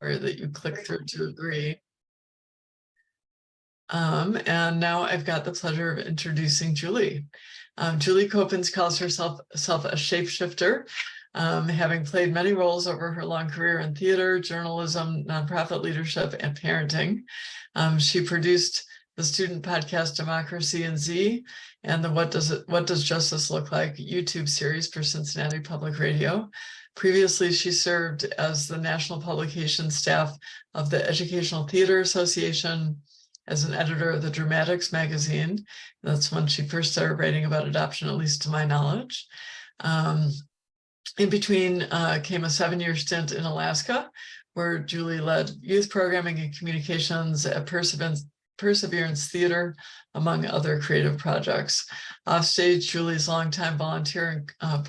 or that you click through to agree. And now I've got the pleasure of introducing Julie. Julie Coppens calls herself a shapeshifter, having played many roles over her long career in theater, journalism, nonprofit leadership, and parenting. She produced the student podcast Democracy in Z and the What Does Justice Look Like YouTube series for Cincinnati Public Radio. Previously, she served as the national publication staff of the Educational Theater Association, as an editor of the Dramatics magazine. That's when she first started writing about adoption, at least to my knowledge. In between came a 7-year stint in Alaska, where Julie led youth programming and communications at Perseverance Theater, among other creative projects. Offstage, Julie's longtime volunteer and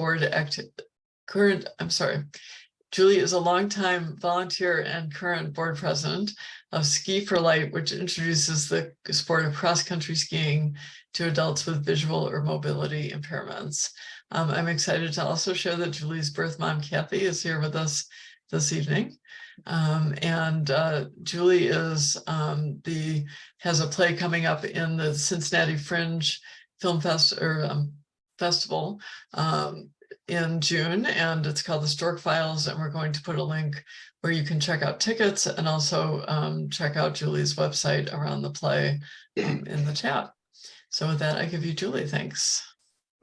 Julie is a longtime volunteer and current board president of Ski for Light, which introduces the sport of cross-country skiing to adults with visual or mobility impairments. I'm excited to also share that Julie's birth mom, Kathy, is here with us this evening. Julie is has a play coming up in the Cincinnati Fringe Festival in June, and it's called the STORK Files, and we're going to put a link where you can check out tickets and also check out Julie's website around the play in the chat. So with that, I give you Julie. Thanks.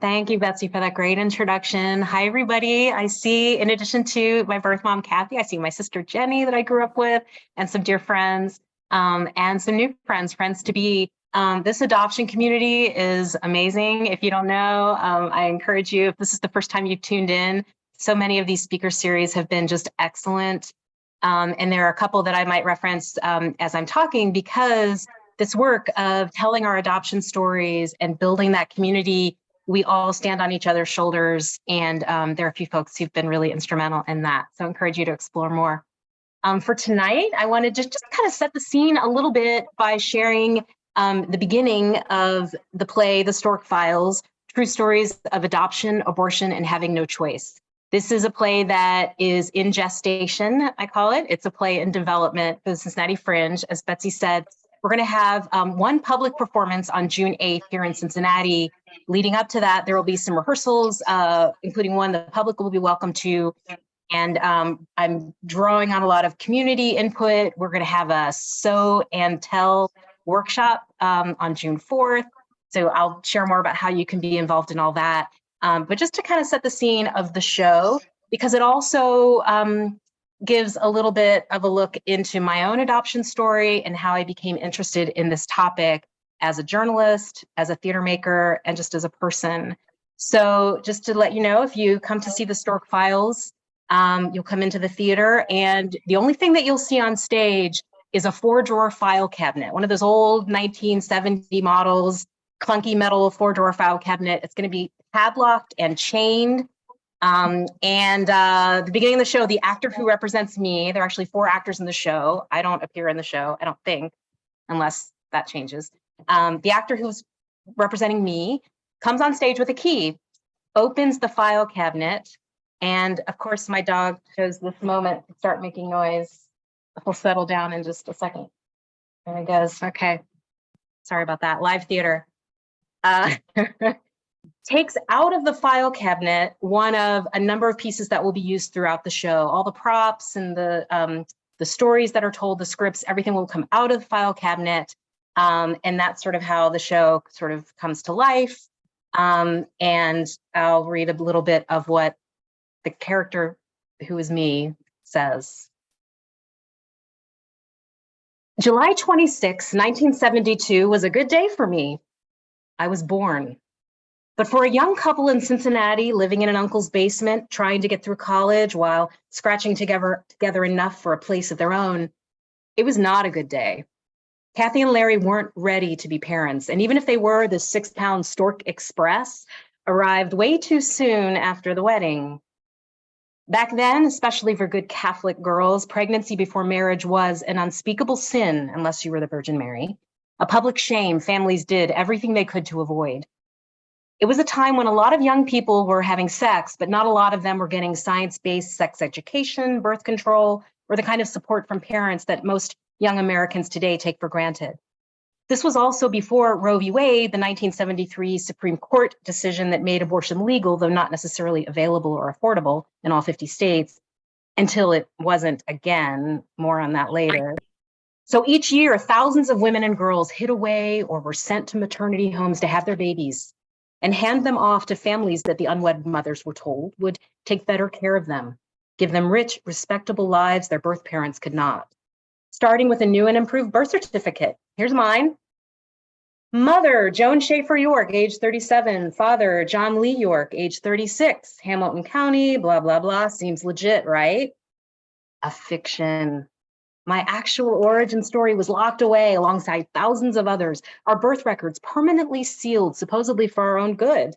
Thank you, Betsy, for that great introduction. Hi, everybody. I see, in addition to my birth mom, Kathy, I see my sister, Jenny, that I grew up with, and some dear friends, and some new friends to be. This adoption community is amazing. If you don't know, I encourage you, if this is the first time you've tuned in, so many of these speaker series have been just excellent. And there are a couple that I might reference as I'm talking, because this work of telling our adoption stories and building that community, we all stand on each other's shoulders, and there are a few folks who've been really instrumental in that. So I encourage you to explore more. For tonight, I wanted to just kind of set the scene a little bit by sharing the beginning of the play, The STORK Files, True Stories of Adoption, Abortion, and Having No Choice. This is a play that is in gestation, I call it. It's a play in development for the Cincinnati Fringe. As Betsy said, we're going to have one public performance on June 8th here in Cincinnati. Leading up to that, there will be some rehearsals, including one the public will be welcome to. And I'm drawing on a lot of community input. We're going to have a Sew and Tell workshop on June 4th. So I'll share more about how you can be involved in all that. But just to kind of set the scene of the show, because it also gives a little bit of a look into my own adoption story and how I became interested in this topic as a journalist, as a theater maker, and just as a person. So just to let you know, if you come to see the STORK Files, you'll come into the theater, and the only thing that you'll see on stage is a 4-drawer file cabinet, one of those old 1970 models, clunky metal 4-drawer file cabinet. It's going to be padlocked and chained. The beginning of the show, the actor who represents me, there are actually 4 actors in the show. I don't appear in the show, I don't think, unless that changes. The actor who's representing me comes on stage with a key, opens the file cabinet, and of course my dog chose this moment to start making noise. He'll settle down in just a second. There he goes. Okay. Sorry about that. Live theater. Takes out of the file cabinet one of a number of pieces that will be used throughout the show. All the props and the stories that are told, the scripts, everything will come out of the file cabinet. And that's sort of how the show sort of comes to life. And I'll read a little bit of what the character, who is me, says. July 26, 1972 was a good day for me. I was born. But for a young couple in Cincinnati living in an uncle's basement, trying to get through college while scratching together enough for a place of their own, it was not a good day. Kathy and Larry weren't ready to be parents, and even if they were, the 6-pound Stork Express arrived way too soon after the wedding. Back then, especially for good Catholic girls, pregnancy before marriage was an unspeakable sin unless you were the Virgin Mary, a public shame families did everything they could to avoid. It was a time when a lot of young people were having sex, but not a lot of them were getting science-based sex education, birth control, or the kind of support from parents that most young Americans today take for granted. This was also before Roe v. Wade, the 1973 Supreme Court decision that made abortion legal, though not necessarily available or affordable in all 50 states, until it wasn't again. More on that later. So each year, thousands of women and girls hid away or were sent to maternity homes to have their babies and hand them off to families that the unwed mothers were told would take better care of them, give them rich, respectable lives their birth parents could not. Starting with a new and improved birth certificate. Here's mine. Mother, Joan Schaefer York, age 37. Father, John Lee York, age 36. Hamilton County, blah, blah, blah. Seems legit, right? A fiction. My actual origin story was locked away alongside thousands of others, our birth records permanently sealed, supposedly for our own good.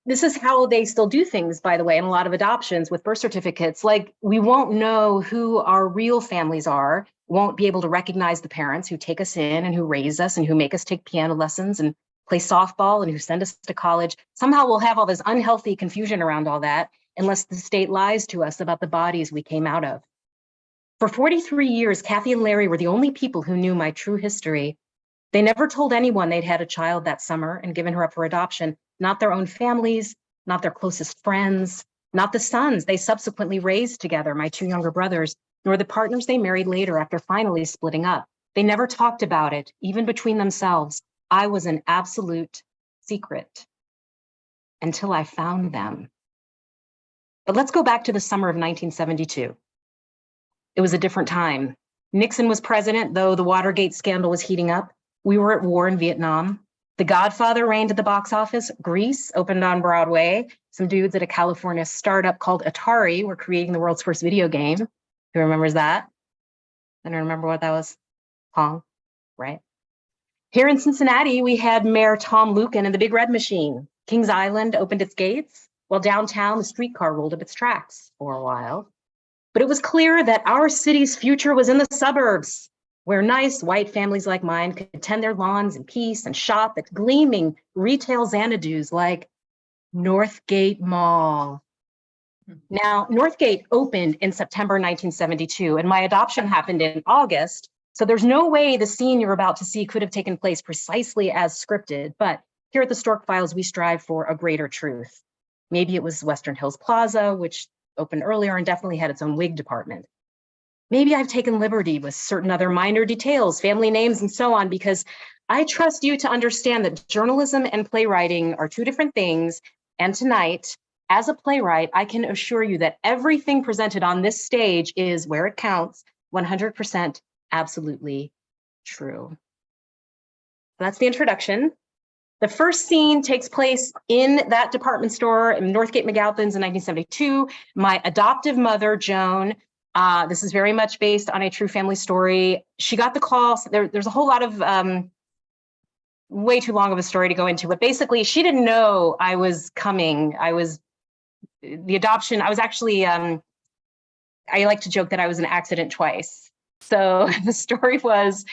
This is how they still do things, by the way, in a lot of adoptions with birth certificates. Like, we won't know who our real families are, won't be able to recognize the parents who take us in and who raise us and who make us take piano lessons and play softball and who send us to college. Somehow we'll have all this unhealthy confusion around all that unless the state lies to us about the bodies we came out of. For 43 years, Kathy and Larry were the only people who knew my true history. They never told anyone they'd had a child that summer and given her up for adoption, not their own families, not their closest friends, not the sons they subsequently raised together, my two younger brothers, nor the partners they married later after finally splitting up. They never talked about it, even between themselves. I was an absolute secret until I found them. But let's go back to the summer of 1972. It was a different time. Nixon was president, though the Watergate scandal was heating up. We were at war in Vietnam. The Godfather reigned at the box office. Grease opened on Broadway. Some dudes at a California startup called Atari were creating the world's first video game. Who remembers that? I don't remember what that was. Pong, right? Here in Cincinnati, we had Mayor Tom Lucan and the Big Red Machine. Kings Island opened its gates, while downtown the streetcar rolled up its tracks for a while. But it was clear that our city's future was in the suburbs, where nice white families like mine could tend their lawns in peace and shop at gleaming retail Xanadu's like Northgate Mall. Now, Northgate opened in September 1972, and my adoption happened in August. So there's no way the scene you're about to see could have taken place precisely as scripted. But here at the Stork Files, we strive for a greater truth. Maybe it was Western Hills Plaza, which opened earlier and definitely had its own wig department. Maybe I've taken liberty with certain other minor details, family names, and so on, because I trust you to understand that journalism and playwriting are two different things. And tonight, as a playwright, I can assure you that everything presented on this stage is, where it counts, 100% absolutely true. That's the introduction. The first scene takes place in that department store in Northgate McAlpin's in 1972. My adoptive mother, Joan, this is very much based on a true family story. She got the call. There's a whole lot of way too long of a story to go into, but basically she didn't know I was coming. The adoption, I was actually, I like to joke that I was an accident twice. So the story was,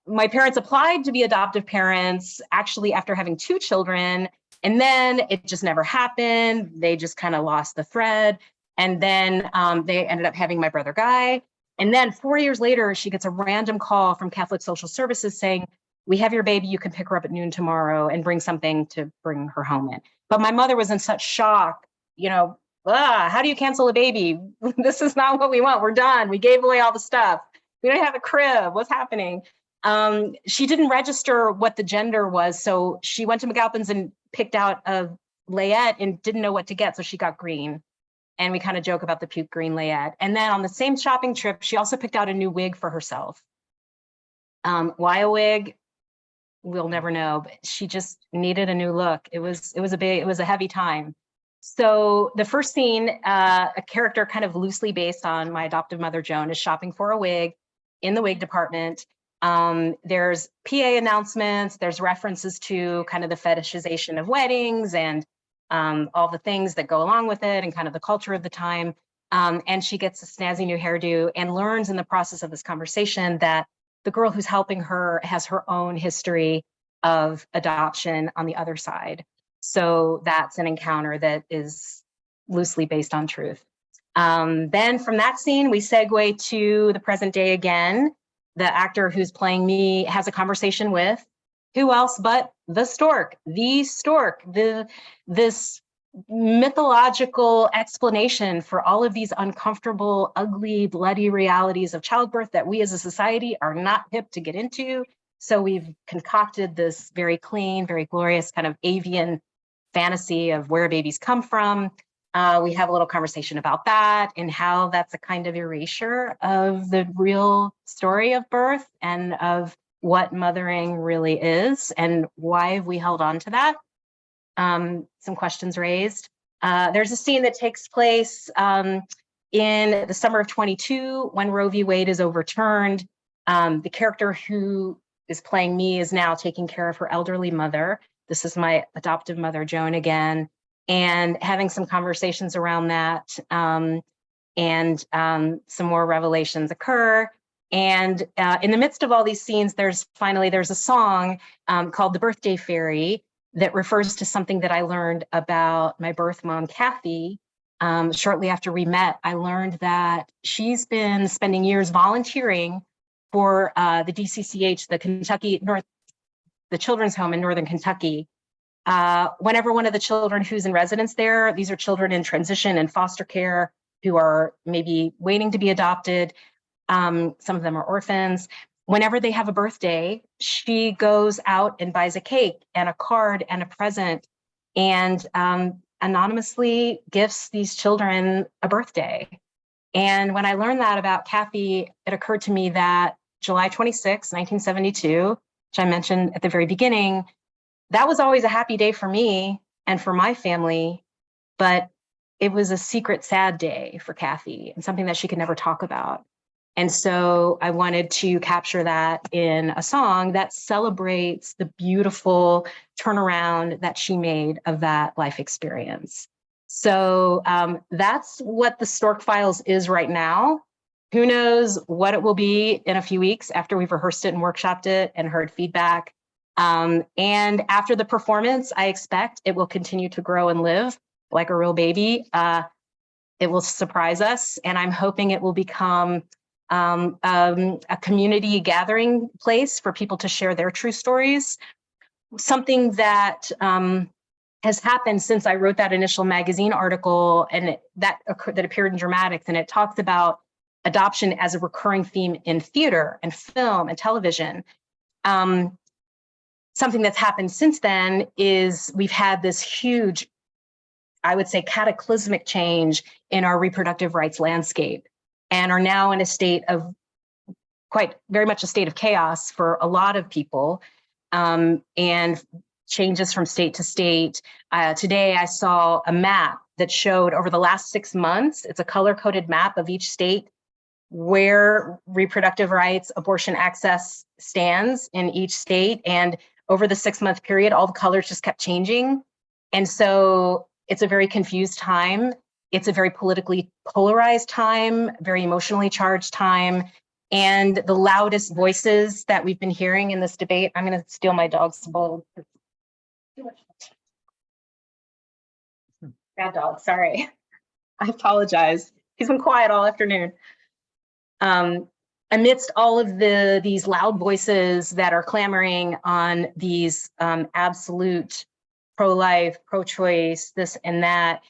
my parents applied to be adoptive parents, actually after having 2 children, and then it just never happened. They just kind of lost the thread. And then they ended up having my brother Guy. And then 4 years later, she gets a random call from Catholic Social Services saying, we have your baby, you can pick her up at noon tomorrow and bring something to bring her home in. But my mother was in such shock, how do you cancel a baby? This is not what we want, we're done. We gave away all the stuff. We don't have a crib, what's happening? She didn't register what the gender was. So she went to McAlpin's and picked out a layette and didn't know what to get. So she got green. And we kind of joke about the puke green layette. And then on the same shopping trip, she also picked out a new wig for herself. Why a wig? We'll never know, but she just needed a new look. It was a heavy time. So the first scene, a character kind of loosely based on my adoptive mother, Joan, is shopping for a wig in the wig department. There's PA announcements, there's references to kind of the fetishization of weddings and all the things that go along with it and kind of the culture of the time. And she gets a snazzy new hairdo and learns in the process of this conversation that the girl who's helping her has her own history of adoption on the other side. So that's an encounter that is loosely based on truth. Then from that scene, we segue to the present day again. The actor who's playing me has a conversation with who else but the stork, this mythological explanation for all of these uncomfortable, ugly, bloody realities of childbirth that we as a society are not hip to get into. So we've concocted this very clean, very glorious kind of avian fantasy of where babies come from. We have a little conversation about that and how that's a kind of erasure of the real story of birth and of what mothering really is and why have we held on to that. Some questions raised. There's a scene that takes place in the summer of 22 when Roe v. Wade is overturned. The character who is playing me is now taking care of her elderly mother. This is my adoptive mother, Joan, again, and having some conversations around that, and some more revelations occur. And in the midst of all these scenes, there's a song called The Birthday Fairy that refers to something that I learned about my birth mom, Kathy. Shortly after we met, I learned that she's been spending years volunteering for the DCCH, the Children's Home in Northern Kentucky. Whenever one of the children who's in residence there, these are children in transition and foster care who are maybe waiting to be adopted. Some of them are orphans. Whenever they have a birthday, she goes out and buys a cake and a card and a present and anonymously gifts these children a birthday. And when I learned that about Kathy, it occurred to me that July 26, 1972, which I mentioned at the very beginning, that was always a happy day for me and for my family, but it was a secret sad day for Kathy and something that she could never talk about. And so I wanted to capture that in a song that celebrates the beautiful turnaround that she made of that life experience. So that's what the STORK Files is right now. Who knows what it will be in a few weeks after we've rehearsed it and workshopped it and heard feedback. And after the performance, I expect it will continue to grow and live like a real baby. It will surprise us, and I'm hoping it will become a community gathering place for people to share their true stories. Something that has happened since I wrote that initial magazine article, and that appeared in Dramatics, and it talks about adoption as a recurring theme in theater and film and television. Something that's happened since then is we've had this huge, I would say, cataclysmic change in our reproductive rights landscape, and are now in a state of very much a state of chaos for a lot of people, and changes from state to state. Today, I saw a map that showed over the last 6 months, it's a color-coded map of each state, where reproductive rights, abortion access stands in each state. And over the 6-month period, all the colors just kept changing. And so it's a very confused time. It's a very politically polarized time, very emotionally charged time. And the loudest voices that we've been hearing in this debate, I'm going to steal my dog's bowl. Bad dog, sorry. I apologize. He's been quiet all afternoon. Amidst all of these loud voices that are clamoring on these absolute pro-life, pro-choice, this and that,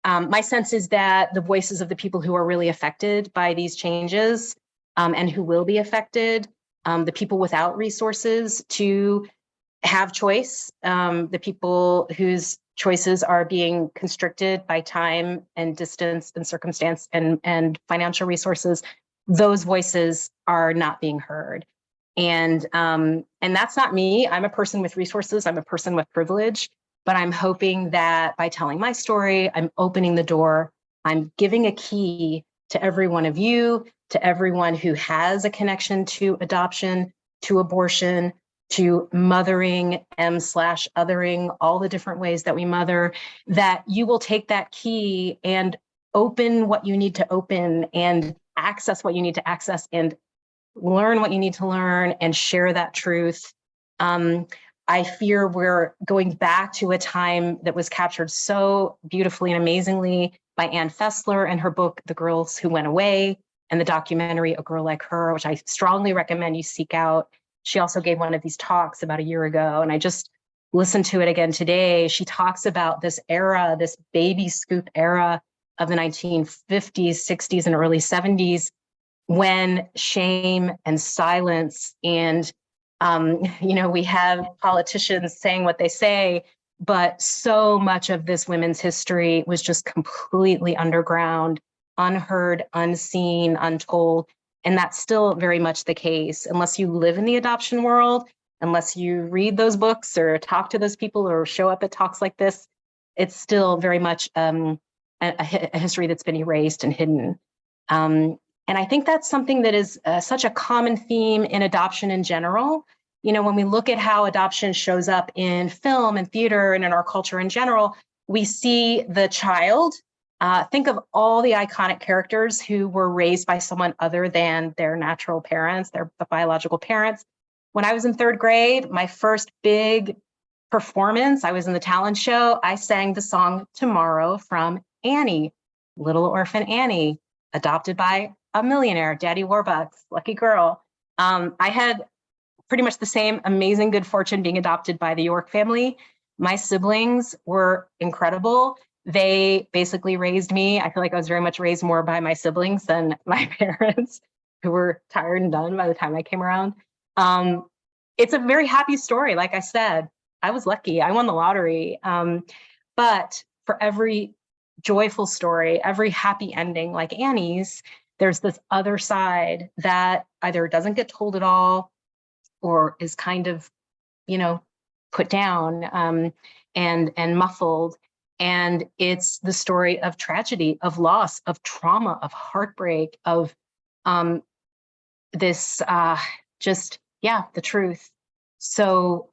my sense is that the voices of the people who are really affected by these changes and who will be affected, the people without resources to have choice, the people whose choices are being constricted by time and distance and circumstance and financial resources, those voices are not being heard. And that's not me. I'm a person with resources. I'm a person with privilege. But I'm hoping that by telling my story, I'm opening the door. I'm giving a key to every one of you, to everyone who has a connection to adoption, to abortion, to mothering, M/othering, all the different ways that we mother, that you will take that key and open what you need to open and access what you need to access and learn what you need to learn and share that truth. I fear we're going back to a time that was captured so beautifully and amazingly by Ann Fessler and her book, The Girls Who Went Away, and the documentary, A Girl Like Her, which I strongly recommend you seek out. She also gave one of these talks about a year ago, and I just listened to it again today. She talks about this era, this baby scoop era of the 1950s, 60s, and early 70s, when shame and silence and, we have politicians saying what they say, but so much of this women's history was just completely underground, unheard, unseen, untold. And that's still very much the case. Unless you live in the adoption world, unless you read those books or talk to those people or show up at talks like this, it's still very much a history that's been erased and hidden. And I think that's something that is such a common theme in adoption in general. When we look at how adoption shows up in film and theater and in our culture in general, we see the child. Think of all the iconic characters who were raised by someone other than their natural parents, their biological parents. When I was in 3rd grade, my first big performance, I was in the talent show. I sang the song Tomorrow from Annie, Little Orphan Annie, adopted by a millionaire, Daddy Warbucks, lucky girl. I had pretty much the same amazing good fortune being adopted by the York family. My siblings were incredible. They basically raised me. I feel like I was very much raised more by my siblings than my parents, who were tired and done by the time I came around. It's a very happy story. Like I said, I was lucky. I won the lottery. But for every joyful story, every happy ending like Annie's, there's this other side that either doesn't get told at all or is kind of, put down and muffled. And it's the story of tragedy, of loss, of trauma, of heartbreak, of this the truth. So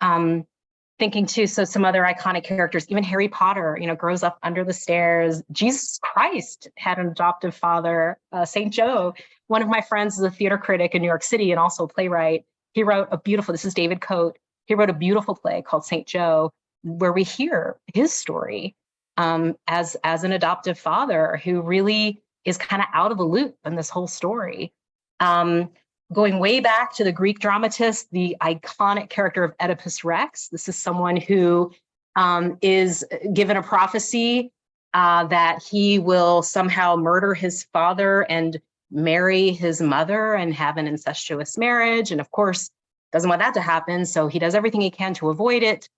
thinking too, so some other iconic characters, even Harry Potter, grows up under the stairs. Jesus Christ had an adoptive father, St. Joe. One of my friends is a theater critic in New York City and also a playwright. He wrote this is David Coate. He wrote a beautiful play called St. Joe, where we hear his story as an adoptive father who really is kind of out of the loop in this whole story. Going way back to the Greek dramatist, the iconic character of Oedipus Rex. This is someone who is given a prophecy that he will somehow murder his father and marry his mother and have an incestuous marriage. And of course, doesn't want that to happen. So he does everything he can to avoid it,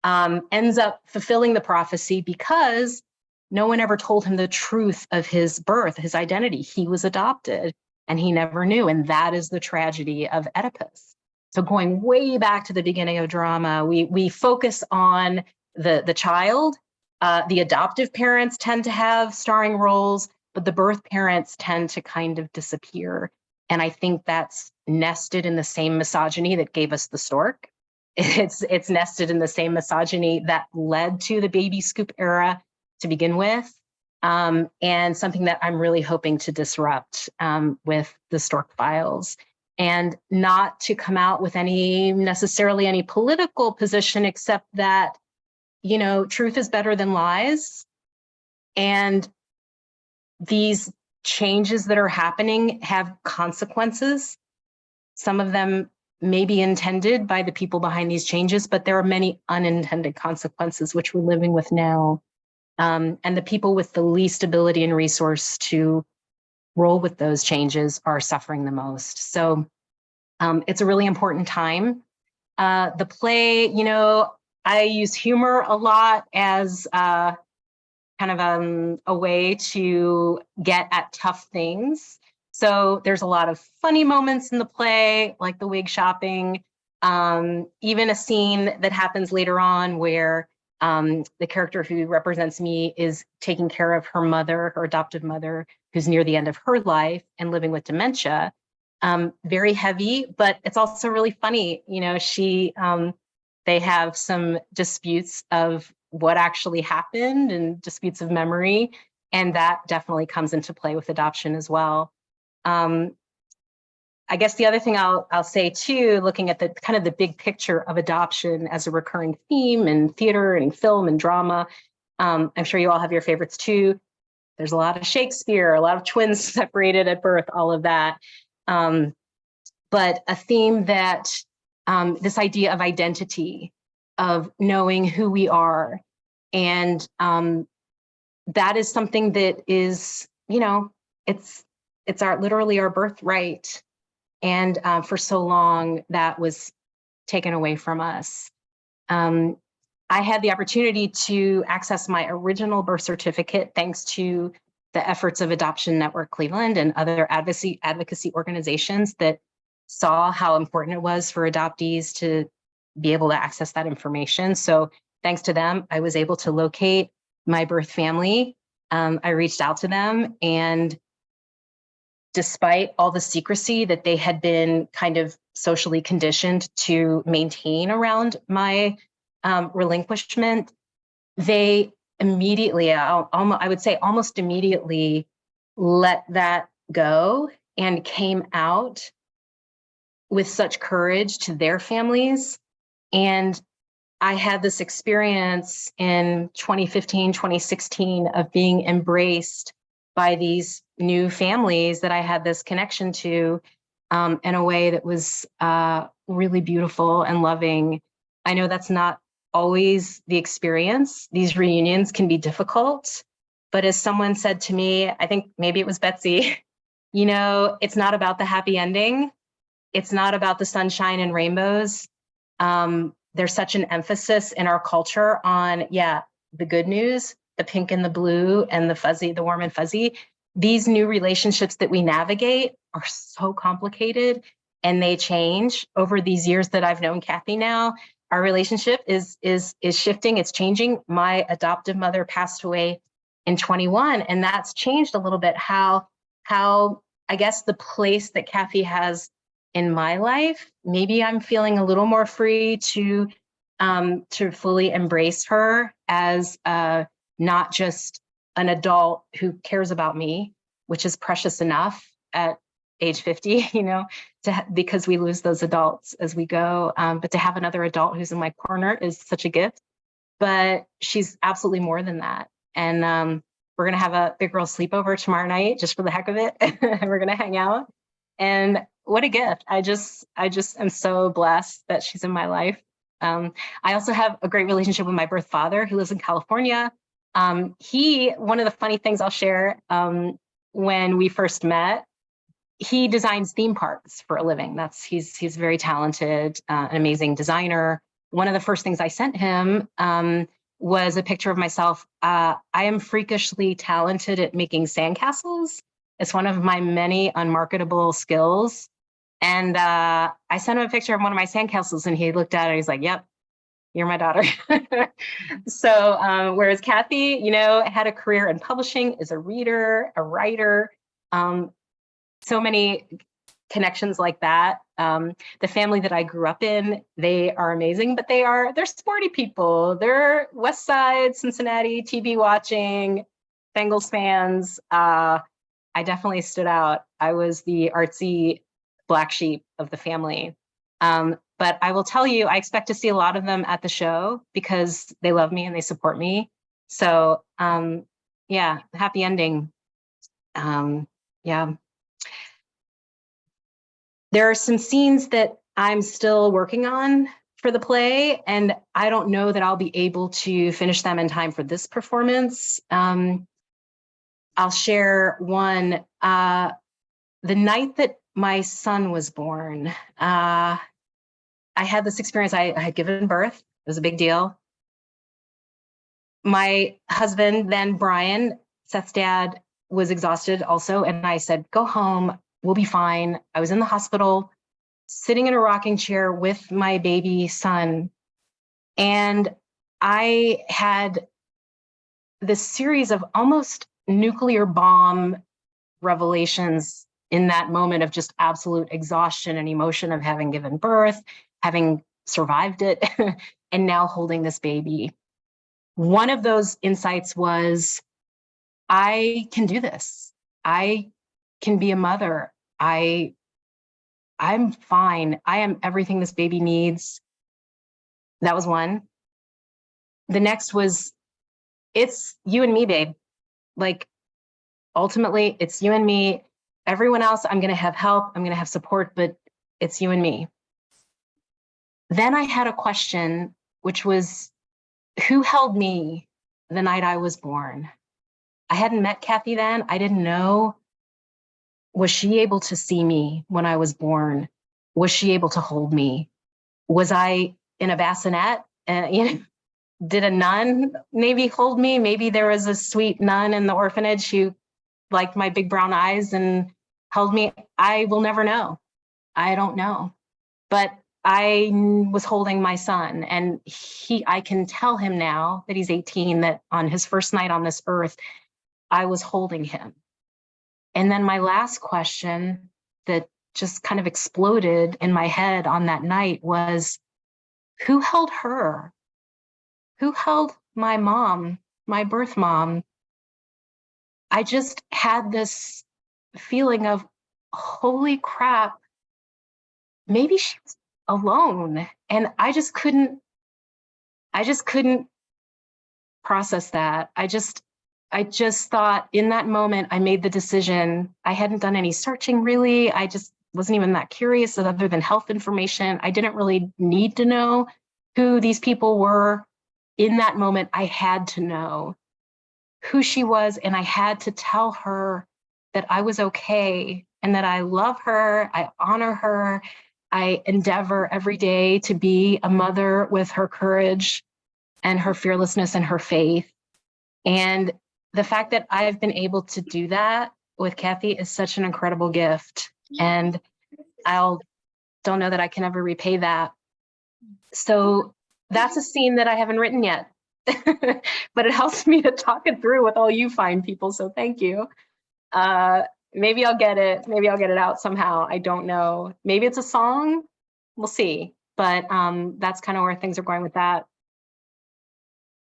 ends up fulfilling the prophecy because no one ever told him the truth of his birth, his identity. He was adopted. And he never knew. And that is the tragedy of Oedipus. So going way back to the beginning of drama, we focus on the child. The adoptive parents tend to have starring roles, but the birth parents tend to kind of disappear. And I think that's nested in the same misogyny that gave us the stork. It's nested in the same misogyny that led to the baby scoop era to begin with. And something that I'm really hoping to disrupt with the STORK Files, and not to come out with necessarily any political position, except that, truth is better than lies. And these changes that are happening have consequences. Some of them may be intended by the people behind these changes, but there are many unintended consequences, which we're living with now. And the people with the least ability and resource to roll with those changes are suffering the most. So it's a really important time. The play, I use humor a lot as kind of a way to get at tough things. So there's a lot of funny moments in the play, like the wig shopping, even a scene that happens later on where the character who represents me is taking care of her mother, her adoptive mother, who's near the end of her life and living with dementia. Very heavy, but it's also really funny. They have some disputes of what actually happened and disputes of memory. And that definitely comes into play with adoption as well. I guess the other thing I'll say too, looking at the kind of the big picture of adoption as a recurring theme in theater and film and drama, I'm sure you all have your favorites too. There's a lot of Shakespeare, a lot of twins separated at birth, all of that. But a theme that this idea of identity, of knowing who we are. And that is something that is, you know, it's literally our birthright. And for so long that was taken away from us. I had the opportunity to access my original birth certificate thanks to the efforts of Adoption Network Cleveland and other advocacy organizations that saw how important it was for adoptees to be able to access that information. So thanks to them, I was able to locate my birth family. I reached out to them, and despite all the secrecy that they had been kind of socially conditioned to maintain around my relinquishment, they immediately, I would say almost immediately, let that go and came out with such courage to their families. And I had this experience in 2015, 2016 of being embraced by these new families that I had this connection to in a way that was really beautiful and loving. I know that's not always the experience. These reunions can be difficult, but as someone said to me, I think maybe it was Betsy, you know, it's not about the happy ending. It's not about the sunshine and rainbows. There's such an emphasis in our culture on, yeah, the good news, the pink and the blue and the fuzzy, the warm and fuzzy. These new relationships that we navigate are so complicated, and they change over these years that I've known Kathy now. Our relationship is shifting, it's changing. My adoptive mother passed away in 21, and that's changed a little bit how I guess the place that Kathy has in my life. Maybe I'm feeling a little more free to fully embrace her as not just an adult who cares about me, which is precious enough at age 50, you know, because we lose those adults as we go. But to have another adult who's in my corner is such a gift. But she's absolutely more than that. And we're going to have a big girl sleepover tomorrow night just for the heck of it. We're going to hang out. And what a gift. I just am so blessed that she's in my life. I also have a great relationship with my birth father who lives in California. One of the funny things I'll share, when we first met, he designs theme parks for a living. He's very talented, an amazing designer. One of the first things I sent him was a picture of myself. I am freakishly talented at making sandcastles. It's one of my many unmarketable skills. And I sent him a picture of one of my sandcastles, and he looked at it and he's like, yep, you're my daughter. So whereas Kathy, you know, had a career in publishing, is a reader, a writer, so many connections like that. The family that I grew up in, they are amazing, but they're sporty people. They're West Side, Cincinnati, TV watching, Bengals fans. I definitely stood out. I was the artsy black sheep of the family. But I will tell you, I expect to see a lot of them at the show because they love me and they support me. So yeah, happy ending. Yeah. There are some scenes that I'm still working on for the play, and I don't know that I'll be able to finish them in time for this performance. I'll share one. The night that my son was born, I had this experience. I had given birth. It was a big deal. My husband, then Brian, Seth's dad, was exhausted also. And I said, go home, we'll be fine. I was in the hospital, sitting in a rocking chair with my baby son. And I had this series of almost nuclear bomb revelations in that moment of just absolute exhaustion and emotion of having given birth, having survived it, and now holding this baby. One of those insights was, I can do this. I can be a mother. I'm fine. I am everything this baby needs. That was one. The next was, it's you and me, babe. Like, ultimately, it's you and me. Everyone else, I'm going to have help. I'm going to have support, but it's you and me. Then I had a question, which was, who held me the night I was born? I hadn't met Kathy then. I didn't know. Was she able to see me when I was born? Was she able to hold me? Was I in a bassinet? Did a nun maybe hold me? Maybe there was a sweet nun in the orphanage who liked my big brown eyes and held me. I will never know. I don't know. But I was holding my son, and I can tell him now that he's 18, that on his first night on this earth, I was holding him. And then my last question that just kind of exploded in my head on that night was, who held her? Who held my mom, my birth mom? I just had this feeling of, holy crap, maybe she was alone. And I just couldn't process that. I just thought in that moment, I made the decision. I hadn't done any searching really. I just wasn't even that curious other than health information. I didn't really need to know who these people were. In that moment, I had to know who she was, and I had to tell her that I was okay and that I love her, I honor her. I endeavor every day to be a mother with her courage and her fearlessness and her faith. And the fact that I've been able to do that with Kathy is such an incredible gift. And don't know that I can ever repay that. So that's a scene that I haven't written yet, but it helps me to talk it through with all you fine people. So thank you. Maybe I'll get it. Maybe I'll get it out somehow. I don't know. Maybe it's a song. We'll see. But that's kind of where things are going with that.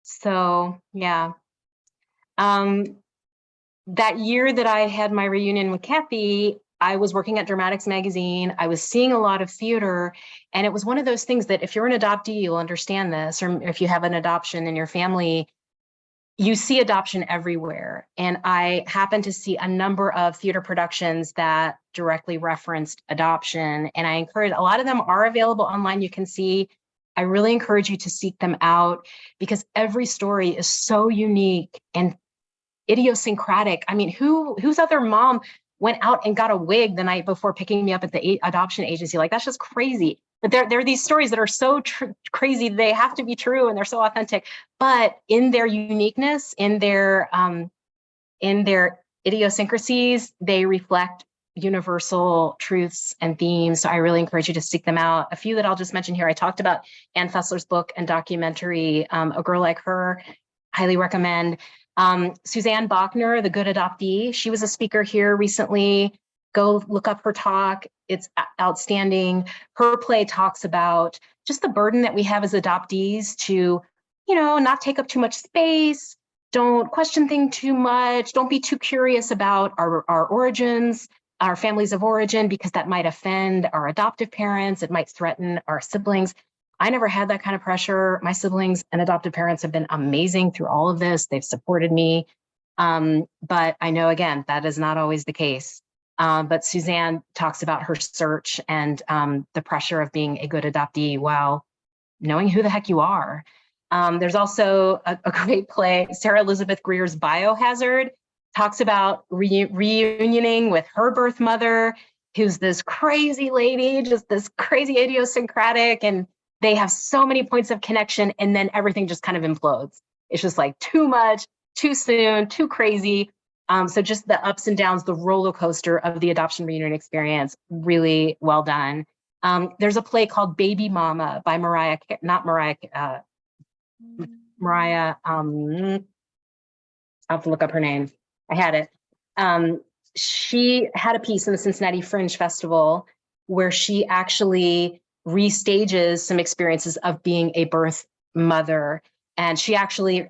So yeah. That year that I had my reunion with Kathy, I was working at Dramatics Magazine. I was seeing a lot of theater, and it was one of those things that if you're an adoptee, you'll understand this, or if you have an adoption in your family, you see adoption everywhere. And I happened to see a number of theater productions that directly referenced adoption. And I encourage, a lot of them are available online, you can see. I really encourage you to seek them out because every story is so unique and idiosyncratic. I mean, whose other mom went out and got a wig the night before picking me up at the adoption agency? Like, that's just crazy. But there are these stories that are so crazy, they have to be true and they're so authentic. But in their uniqueness, in their idiosyncrasies, they reflect universal truths and themes. So I really encourage you to seek them out. A few that I'll just mention here. I talked about Ann Fessler's book and documentary, A Girl Like Her. Highly recommend. Suzanne Bachner, The Good Adoptee. She was a speaker here recently. Go look up her talk. It's outstanding. Her play talks about just the burden that we have as adoptees to, not take up too much space. Don't question things too much. Don't be too curious about our origins, our families of origin, because that might offend our adoptive parents. It might threaten our siblings. I never had that kind of pressure. My siblings and adoptive parents have been amazing through all of this. They've supported me. But I know, again, that is not always the case. But Suzanne talks about her search and the pressure of being a good adoptee while knowing who the heck you are. There's also a great play, Sarah Elizabeth Greer's Biohazard, talks about reunioning with her birth mother, who's this crazy lady, just this crazy idiosyncratic, and they have so many points of connection, and then everything just kind of implodes. It's just like too much, too soon, too crazy. So just the ups and downs, the roller coaster of the adoption reunion experience, really well done. There's a play called Baby Mama by Mariah, I'll have to look up her name. I had it. She had a piece in the Cincinnati Fringe Festival where she actually restages some experiences of being a birth mother. And she actually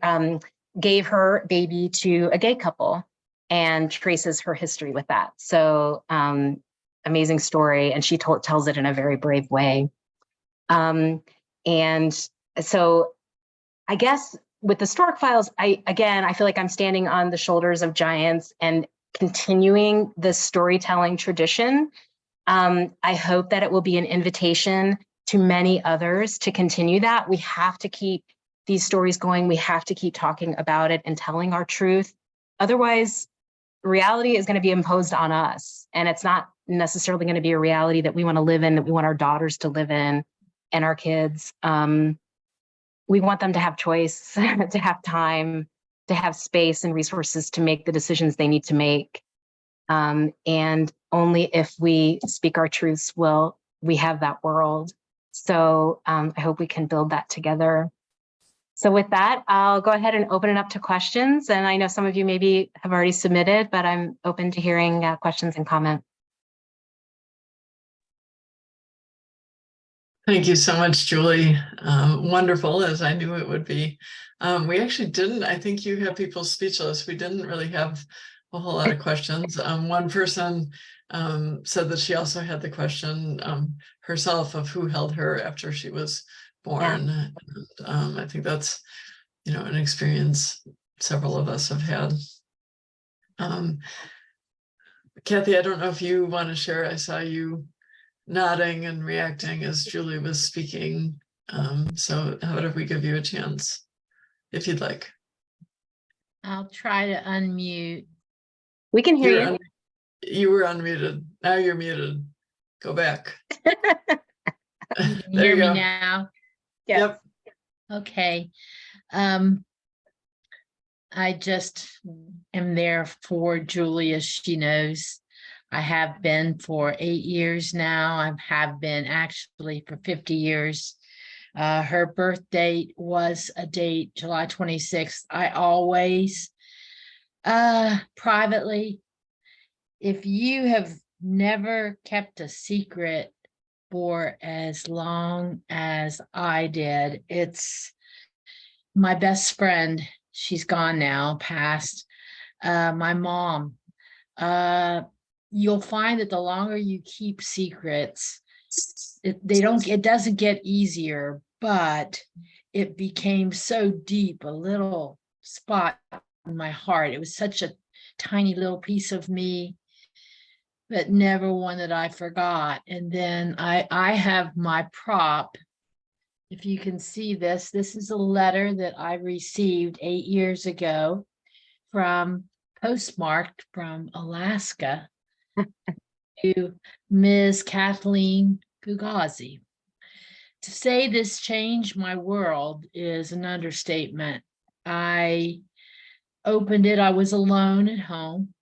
gave her baby to a gay couple and traces her history with that. So amazing story. And she tells it in a very brave way. And so I guess with the STORK Files, I feel like I'm standing on the shoulders of giants, and continuing the storytelling tradition. I hope that it will be an invitation to many others to continue that. We have to keep these stories going. We have to keep talking about it and telling our truth. Otherwise, reality is going to be imposed on us. And it's not necessarily going to be a reality that we want to live in, that we want our daughters to live in and our kids. We want them to have choice, to have time, to have space and resources to make the decisions they need to make. And only if we speak our truths will we have that world. So I hope we can build that together. So with that, I'll go ahead and open it up to questions. And I know some of you maybe have already submitted, but I'm open to hearing questions and comments. Thank you so much, Julie. Wonderful, as I knew it would be. We actually didn't, I think you have people speechless. We didn't really have a whole lot of questions. One person said that she also had the question herself of who held her after she was born. Yeah. And, I think that's, an experience several of us have had. Kathy, I don't know if you want to share. I saw you nodding and reacting as Julie was speaking. So how about if we give you a chance, if you'd like? I'll try to unmute. We can hear you. You were unmuted. Now you're muted. Go back. You can hear me now? Yep. Okay. I just am there for Julie, as she knows. I have been for 8 years now. I have been actually for 50 years. Her birth date was a date, July 26th. I always, privately, if you have never kept a secret for as long as I did, it's my best friend. She's gone now, passed. My mom. You'll find that the longer you keep secrets, it doesn't get easier, but it became so deep, a little spot in my heart. It was such a tiny little piece of me, but never one that I forgot. And then I have my prop. If you can see this, this is a letter that I received 8 years ago postmarked from Alaska to Ms. Kathleen Fugazi. To say this changed my world is an understatement. I opened it. I was alone at home.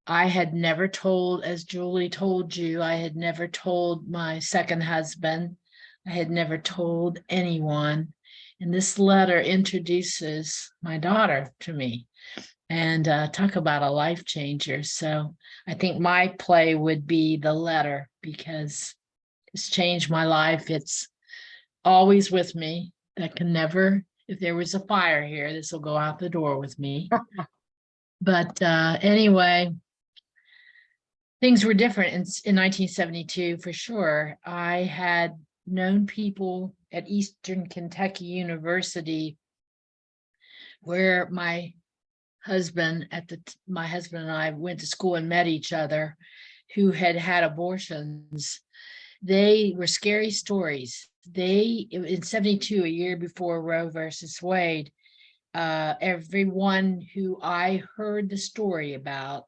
I had never told, as Julie told you, I had never told my second husband. I had never told anyone. And this letter introduces my daughter to me. And talk about a life changer. So I think my play would be the letter, because it's changed my life. It's always with me. That can never, if there was a fire here, this will go out the door with me. But anyway, things were different in 1972 for sure. I had known people at Eastern Kentucky University where my husband and I went to school and met each other, who had had abortions. They were scary stories. In 72, a year before Roe versus Wade, everyone who I heard the story about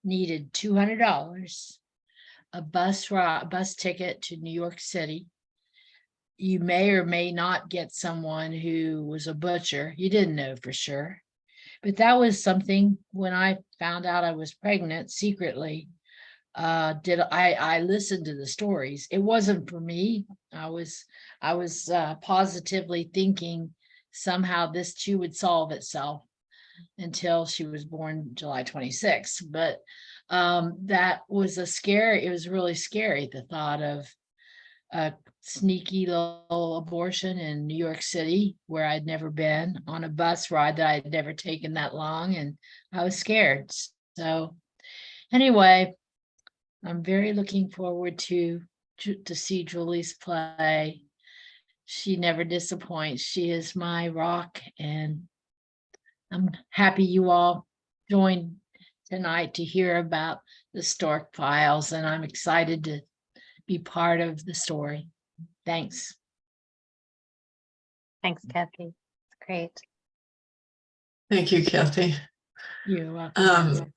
needed $200, a bus ticket to New York City. You may or may not get someone who was a butcher. You didn't know for sure. But that was something. When I found out I was pregnant secretly, I listened to the stories. It wasn't for me. I was positively thinking somehow this too would solve itself, until she was born July 26th. But that was it was really scary, the thought of a sneaky little abortion in New York City, where I'd never been, on a bus ride that I'd never taken that long, and I was scared. So anyway, I'm very looking forward to see Julie's play. She never disappoints. She is my rock, and I'm happy you all joined tonight to hear about the Stork Files, and I'm excited to be part of the story. Thanks. Thanks, Kathy. It's great. Thank you, Kathy. You're welcome.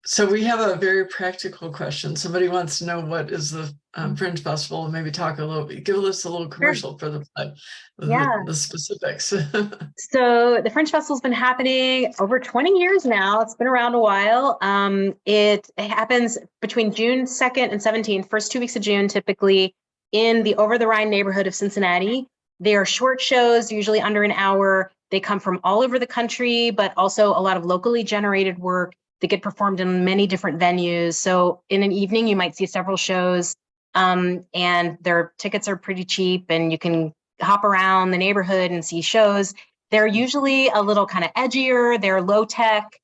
So we have a very practical question. Somebody wants to know what is the Fringe Festival, maybe talk a little bit, give us a little commercial for the play, the specifics. So the Fringe Festival's been happening over 20 years now. It's been around a while. It happens between June 2nd and 17th, first 2 weeks of June, typically in the Over the Rhine neighborhood of Cincinnati. They are short shows, usually under an hour. They come from all over the country, but also a lot of locally generated work that get performed in many different venues. So in an evening, you might see several shows, and their tickets are pretty cheap, and you can hop around the neighborhood and see shows. They're usually a little kind of edgier. They're low tech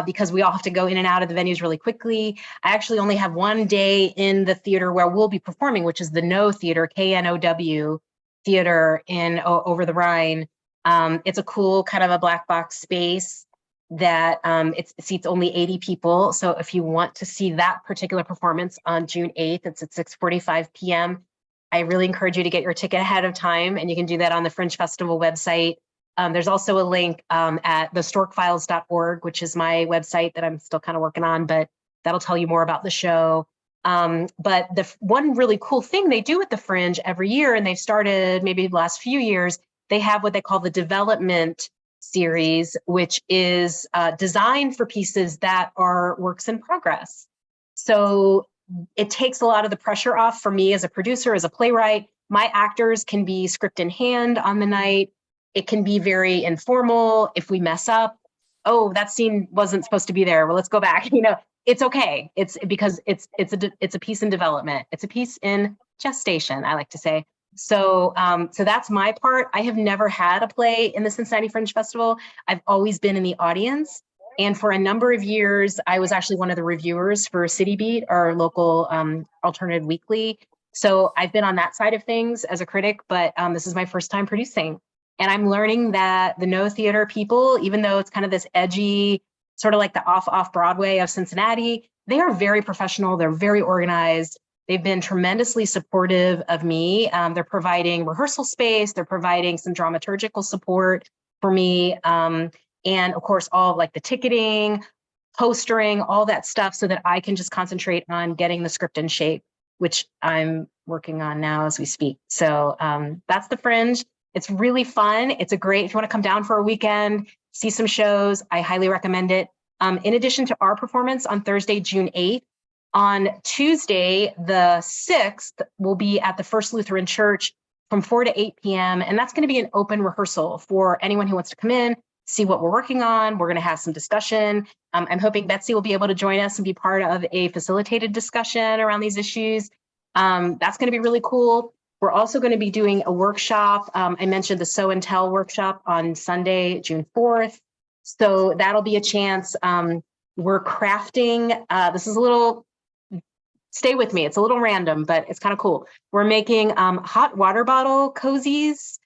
because we all have to go in and out of the venues really quickly. I actually only have one day in the theater where we'll be performing, which is the No Theater, KNOW Theater in Over the Rhine. It's a cool kind of a black box space that it seats only 80 people. So if you want to see that particular performance on June 8th, it's at 6:45 p.m. I really encourage you to get your ticket ahead of time, and you can do that on the Fringe Festival website. There's also a link at thestorkfiles.org, which is my website that I'm still kind of working on, but that'll tell you more about the show. But the one really cool thing they do with the Fringe every year, and they've started maybe the last few years, they have what they call the development series, which is designed for pieces that are works in progress. So it takes a lot of the pressure off for me as a producer, as a playwright. My actors can be script in hand on the night. It can be very informal. If we mess up, oh, that scene wasn't supposed to be there. Well, let's go back. You know, it's okay. It's because it's a piece in development. It's a piece in gestation, I like to say. So so that's my part. I have never had a play in the Cincinnati Fringe Festival. I've always been in the audience. And for a number of years, I was actually one of the reviewers for City Beat, our local alternative weekly. So I've been on that side of things as a critic, but this is my first time producing. And I'm learning that the No Theater people, even though it's kind of this edgy, sort of like the off Broadway of Cincinnati, they are very professional. They're very organized. They've been tremendously supportive of me. They're providing rehearsal space. They're providing some dramaturgical support for me. And of course, all like the ticketing, postering, all that stuff so that I can just concentrate on getting the script in shape, which I'm working on now as we speak. So that's the Fringe. It's really fun. It's a great, if you want to come down for a weekend, see some shows, I highly recommend it. In addition to our performance on Thursday, June 8th, on Tuesday, the 6th, we'll be at the First Lutheran Church from 4 to 8 p.m. And that's going to be an open rehearsal for anyone who wants to come in, see what we're working on. We're going to have some discussion. I'm hoping Betsy will be able to join us and be part of a facilitated discussion around these issues. That's going to be really cool. We're also going to be doing a workshop. I mentioned the Sew and Tell workshop on Sunday, June 4th. So that'll be a chance. We're crafting, this is a little, stay with me, it's a little random, but it's kind of cool. We're making hot water bottle cozies.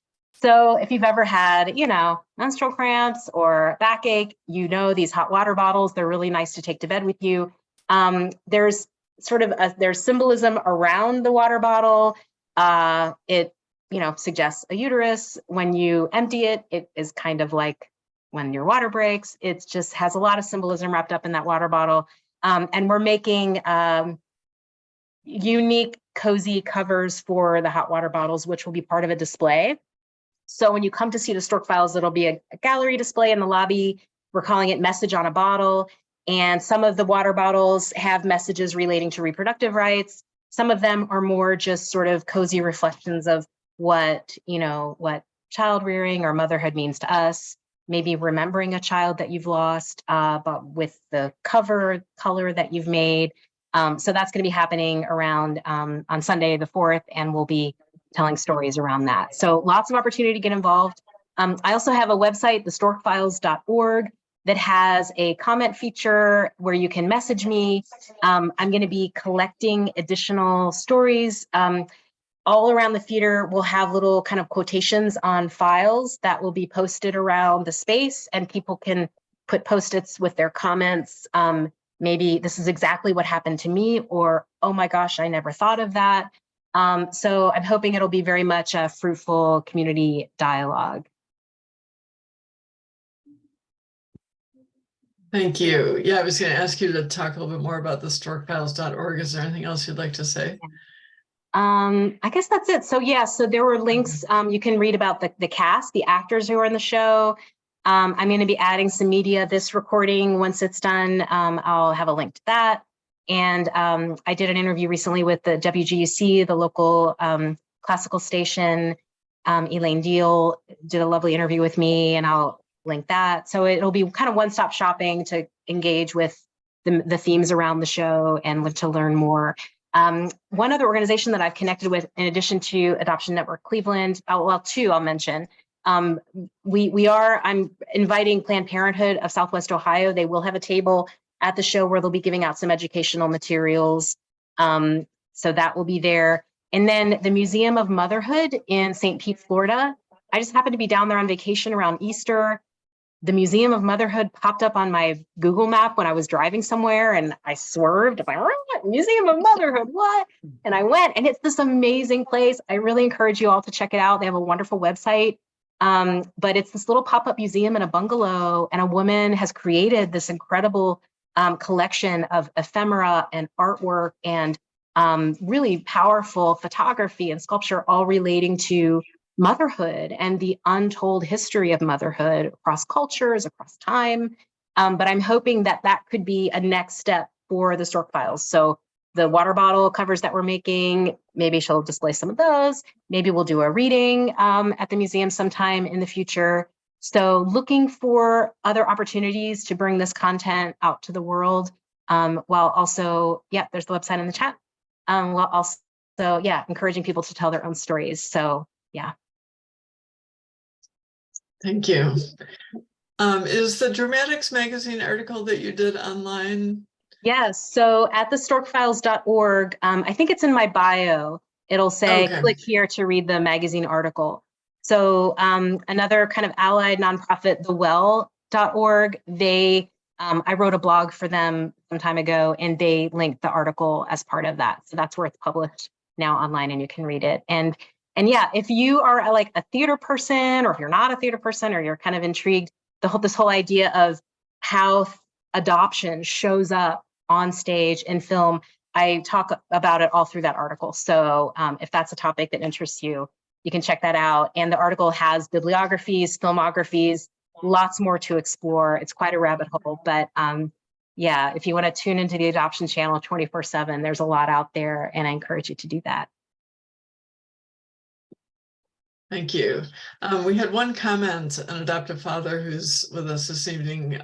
So if you've ever had, you know, menstrual cramps or backache, you know, these hot water bottles, they're really nice to take to bed with you. There's sort of there's symbolism around the water bottle. It, you know, suggests a uterus. When you empty it, it is kind of like when your water breaks. It just has a lot of symbolism wrapped up in that water bottle. And we're making unique cozy covers for the hot water bottles, which will be part of a display. So when you come to see the Stork Files, it'll be a gallery display in the lobby. We're calling it Message on a Bottle. And some of the water bottles have messages relating to reproductive rights. Some of them are more just sort of cozy reflections of what, you know, what child rearing or motherhood means to us. Maybe remembering a child that you've lost, but with the cover color that you've made. So that's going to be happening around on Sunday, the 4th, and we'll be telling stories around that. So lots of opportunity to get involved. I also have a website, thestorkfiles.org, that has a comment feature where you can message me. I'm going to be collecting additional stories. All around the theater, we'll have little kind of quotations on files that will be posted around the space, and people can put Post-its with their comments. Maybe this is exactly what happened to me, or, oh my gosh, I never thought of that. So I'm hoping it'll be very much a fruitful community dialogue. Thank you. Yeah, I was going to ask you to talk a little bit more about the storkfiles.org. Is there anything else you'd like to say? I guess that's it. So yeah, so there were links. You can read about the cast, the actors who are in the show. I'm going to be adding some media. This recording, once it's done, I'll have a link to that. And I did an interview recently with the WGUC, the local classical station. Elaine Deal did a lovely interview with me, and I'll link that. So it'll be kind of one-stop shopping to engage with the themes around the show and to learn more. One other organization that I've connected with, in addition to Adoption Network Cleveland, well, two I'll mention. I'm inviting Planned Parenthood of Southwest Ohio. They will have a table at the show where they'll be giving out some educational materials. So that will be there. And then the Museum of Motherhood in St. Pete, Florida. I just happened to be down there on vacation around Easter. The Museum of Motherhood popped up on my Google map when I was driving somewhere, and I swerved. I'm like, Museum of Motherhood, what? And I went, and it's this amazing place. I really encourage you all to check it out. They have a wonderful website, but it's this little pop-up museum in a bungalow, and a woman has created this incredible collection of ephemera and artwork and really powerful photography and sculpture, all relating to motherhood and the untold history of motherhood across cultures, across time. But I'm hoping that that could be a next step for the Stork Files. So the water bottle covers that we're making, maybe she'll display some of those. Maybe we'll do a reading at the museum sometime in the future. So looking for other opportunities to bring this content out to the world, while also, yeah, there's the website in the chat. While also, yeah, encouraging people to tell their own stories. So yeah. Thank you. Is the Dramatics magazine article that you did online? Yes. So at the storkfiles.org, I think it's in my bio. It'll say, Okay. Click here to read the magazine article. So another kind of allied nonprofit, thewell.org, I wrote a blog for them some time ago, and they linked the article as part of that. So that's where it's published now online, and you can read it. And yeah, if you are like a theater person, or if you're not a theater person, or you're kind of intrigued, this whole idea of how adoption shows up on stage in film, I talk about it all through that article. So if that's a topic that interests you, you can check that out. And the article has bibliographies, filmographies, lots more to explore. It's quite a rabbit hole, but yeah, if you want to tune into the adoption channel 24/7, there's a lot out there, and I encourage you to do that. Thank you. We had one comment, an adoptive father who's with us this evening,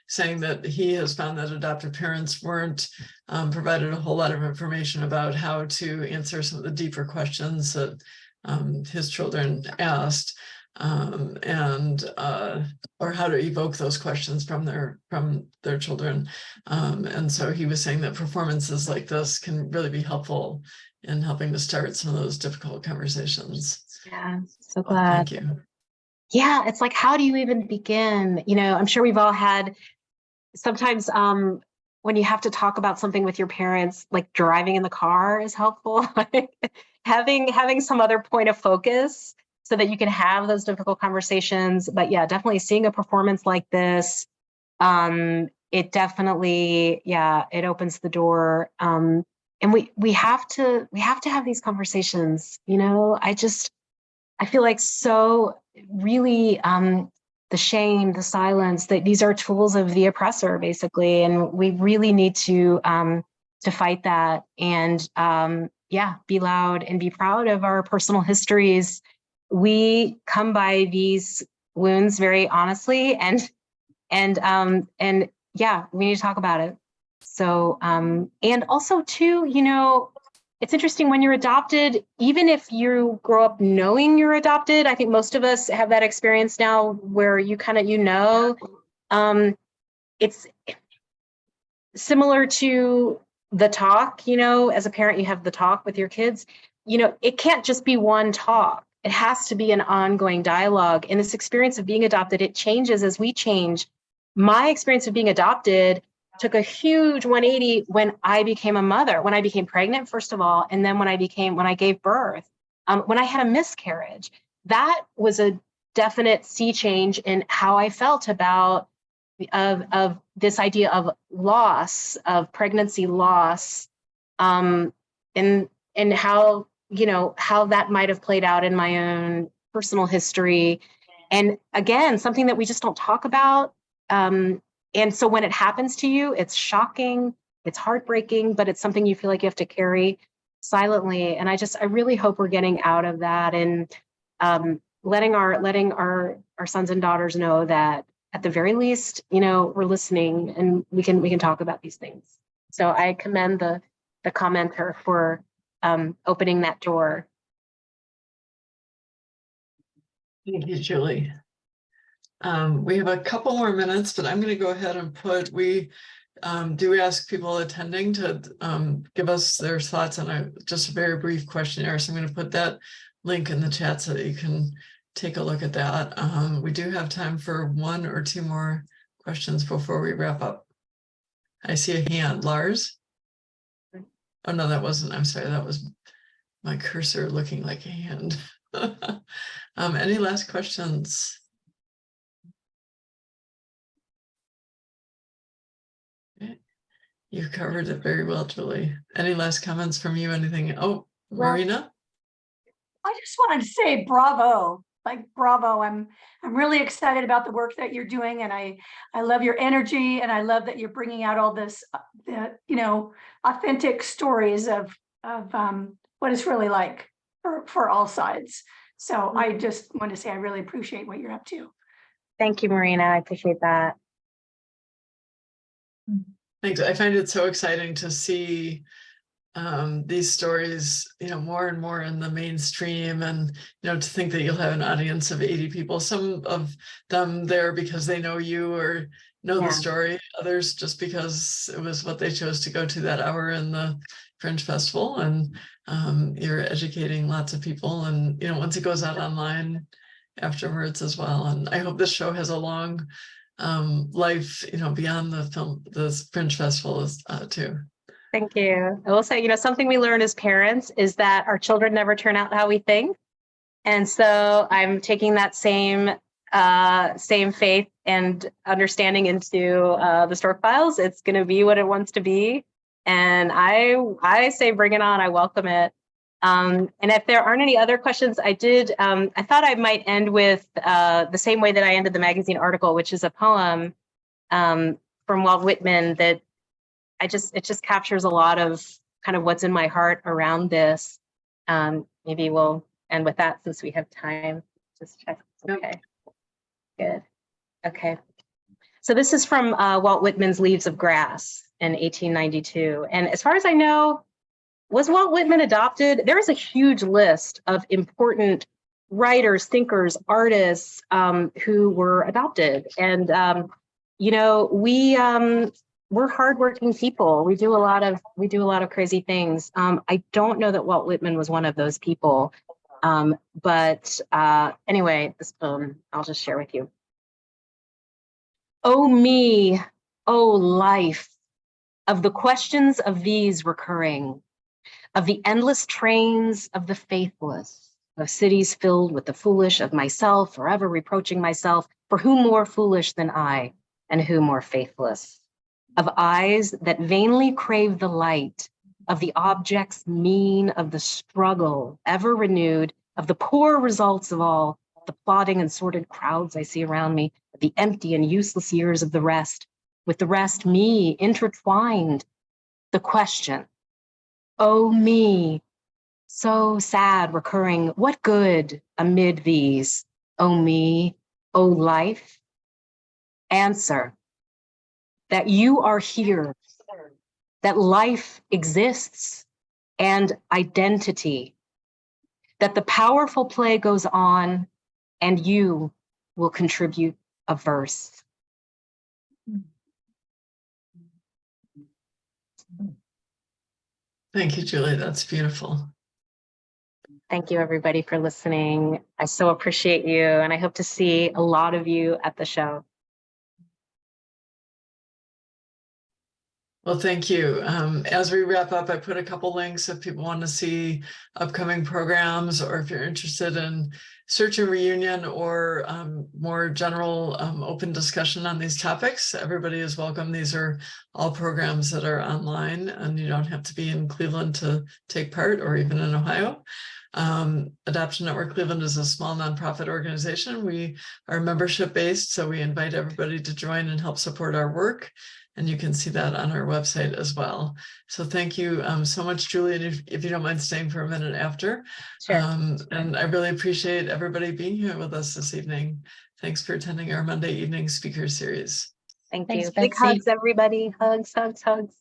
saying that he has found that adoptive parents weren't provided a whole lot of information about how to answer some of the deeper questions that his children asked, or how to evoke those questions from their children. And so he was saying that performances like this can really be helpful in helping to start some of those difficult conversations. Yeah, so glad. Thank you. Yeah, it's like, how do you even begin? You know, I'm sure we've all had sometimes when you have to talk about something with your parents, like driving in the car is helpful. having some other point of focus so that you can have those difficult conversations. But yeah, definitely seeing a performance like this, it definitely, yeah, it opens the door. And we have to have these conversations. You know, I feel like so really the shame, the silence, that these are tools of the oppressor, basically, and we really need to fight that, and yeah, be loud and be proud of our personal histories. We come by these wounds very honestly, and yeah, we need to talk about it. So and also too, you know, it's interesting when you're adopted, even if you grow up knowing you're adopted, I think most of us have that experience now where you kind of, you know, it's similar to the talk, you know, as a parent, you have the talk with your kids, you know, it can't just be one talk. It has to be an ongoing dialogue. And this experience of being adopted, it changes as we change. my experience of being adopted took a huge 180 when I became a mother, when I became pregnant, first of all, and then when I gave birth, when I had a miscarriage. That was a definite sea change in how I felt about of this idea of loss, of pregnancy loss, and how, you know, how that might have played out in my own personal history. And again, something that we just don't talk about. And so when it happens to you, it's shocking, it's heartbreaking, but it's something you feel like you have to carry silently. And I really hope we're getting out of that, and letting our sons and daughters know that at the very least, you know, we're listening and we can talk about these things. So I commend the commenter for opening that door. Thank you, Julie. We have a couple more minutes, but I'm going to go ahead and we do ask people attending to give us their thoughts on just a very brief questionnaire. So I'm going to put that link in the chat so that you can take a look at that. We do have time for one or two more questions before we wrap up. I see a hand. Lars? Oh, no, that wasn't. I'm sorry. That was my cursor looking like a hand. Any last questions? Okay. You covered it very well, Julie. Any last comments from you? Anything? Oh, Well, Marina? I just wanted to say bravo, like bravo. I'm really excited about the work that you're doing, and I love your energy, and I love that you're bringing out all this, you know, authentic stories of what it's really like for all sides. So I just want to say I really appreciate what you're up to. Thank you, Marina. I appreciate that. Thanks. I find it so exciting to see these stories, you know, more and more in the mainstream, and, you know, to think that you'll have an audience of 80 people, some of them there because they know you or know the story, others just because it was what they chose to go to that hour in the Fringe Festival. And you're educating lots of people, and, you know, once it goes out online afterwards as well. And I hope this show has a long life, you know, beyond the Fringe Festival too. Thank you. I will say, you know, something we learn as parents is that our children never turn out how we think. And so I'm taking that same faith and understanding into the STORK Files. It's going to be what it wants to be. And I say, bring it on. I welcome it. And if there aren't any other questions, I thought I might end with the same way that I ended the magazine article, which is a poem from Walt Whitman that it just captures a lot of kind of what's in my heart around this. Maybe we'll end with that since we have time. Just check. Okay, good. Okay. So this is from Walt Whitman's Leaves of Grass in 1892. And as far as I know, was Walt Whitman adopted? There is a huge list of important writers, thinkers, artists who were adopted. And, you know, we're hardworking people. We do a lot of crazy things. I don't know that Walt Whitman was one of those people. But anyway, this poem I'll just share with you. Oh me, oh life, of the questions of these recurring, of the endless trains of the faithless, of cities filled with the foolish, of myself forever reproaching myself, for who more foolish than I, and who more faithless? Of eyes that vainly crave the light, of the objects mean, of the struggle ever renewed, of the poor results of all, the plodding and sordid crowds I see around me, of the empty and useless years of the rest, with the rest me intertwined, the question, oh me, so sad recurring, what good amid these, oh me, oh life? Answer, that you are here, that life exists, and identity, that the powerful play goes on, and you will contribute a verse. Thank you, Julie. That's beautiful. Thank you, everybody, for listening. I so appreciate you, and I hope to see a lot of you at the show. Well, thank you. As we wrap up, I put a couple links if people want to see upcoming programs, or if you're interested in search and reunion, or more general open discussion on these topics. Everybody is welcome. These are all programs that are online, and you don't have to be in Cleveland to take part, or even in Ohio. Adoption Network Cleveland is a small nonprofit organization. We are membership based, so we invite everybody to join and help support our work. And you can see that on our website as well. So thank you so much, Julie. And if you don't mind staying for a minute after. Sure. And I really appreciate everybody being here with us this evening. Thanks for attending our Monday evening speaker series. Thank Thanks, you. Big Betsy. hugs, everybody. Hugs, hugs, hugs.